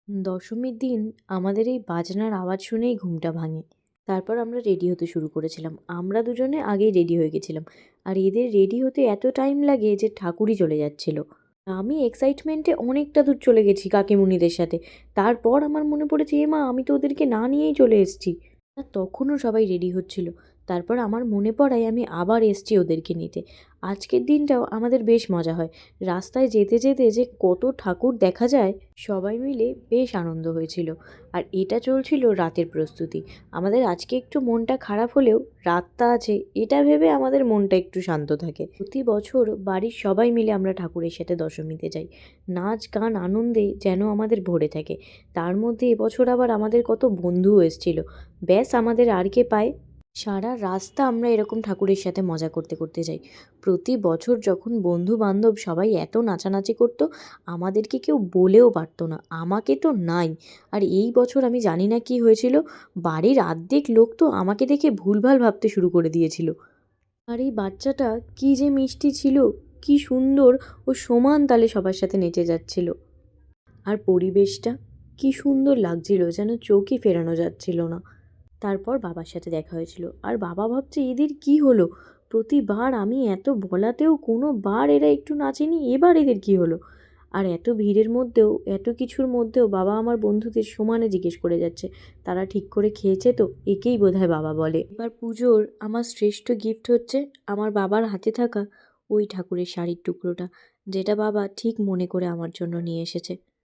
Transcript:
দশমীর দিন আমাদের এই বাজনার আওয়াজ শুনেই ঘুমটা ভাঙে। তারপর আমরা রেডি হতে শুরু করেছিলাম। আমরা দুজনে আগেই রেডি হয়ে গেছিলাম। আর এদের রেডি হতে এত টাইম লাগে যে ঠাকুরই চলে যাচ্ছিল। আমি এক্সাইটমেন্টে অনেকটা দূর চলে গেছি কাকিমুনিদের সাথে। তারপর আমার মনে পড়েছে, এ মা, আমি তো ওদেরকে না নিয়েই চলে এসেছি। আর তখনও সবাই রেডি হচ্ছিল। তারপর আমার মনে পড়ায় আমি আবার এসেছি ওদেরকে নিতে। আজকের দিনটাও আমাদের বেশ মজা হয়। রাস্তায় যেতে যেতে যে কত ঠাকুর দেখা যায়, সবাই মিলে বেশ আনন্দ হয়েছিল। আর এটা চলছিল রাতের প্রস্তুতি। আমাদের আজকে একটু মনটা খারাপ হলেও রাতটা আছে, এটা ভেবে আমাদের মনটা একটু শান্ত থাকে। প্রতি বছর বাড়ির সবাই মিলে আমরা ঠাকুরের সাথে দশমীতে যাই। নাচ গান আনন্দে যেন আমাদের ভরে থাকে। তার মধ্যে এবছর আবার আমাদের কত বন্ধুও এসেছিল। ব্যাস, আমাদের আর কে পায়। সারা রাস্তা আমরা এরকম ঠাকুরের সাথে মজা করতে করতে যাই। প্রতি বছর যখন বন্ধু বান্ধব সবাই এত নাচানাচি করতো, আমাদেরকে কেউ বলেও পারতো না, আমাকে তো নাই। আর এই বছর আমি জানি না কি হয়েছিল, বাড়ির অর্ধেক লোক তো আমাকে দেখে ভুলভাল ভাবতে শুরু করে দিয়েছিল। আর এই বাচ্চাটা কি যে মিষ্টি ছিল, কি সুন্দর ও সমান তালে সবার সাথে নেচে যাচ্ছিল। আর পরিবেশটা কি সুন্দর লাগছিল, যেন চোখই ফেরানো যাচ্ছিল না। তারপর বাবার সাথে দেখা হয়েছিল। আর বাবা ভাবছে এদের কি হলো, প্রতিবার আমি এত বলাতেও কোনো বার এরা একটু নাচেনি, এবার এদের কি হলো। আর এত ভিড়ের মধ্যেও, এত কিছুর মধ্যেও বাবা আমার বন্ধুদের সমানে জিজ্ঞেস করে যাচ্ছে, তারা ঠিক করে খেয়েছে তো, একেই বোধহয় বাবা বলে। এবার পুজোর আমার শ্রেষ্ঠ গিফট হচ্ছে আমার বাবার হাতে থাকা ওই ঠাকুরের শাড়ির টুকরোটা, যেটা বাবা ঠিক মনে করে আমার জন্য নিয়ে এসেছে।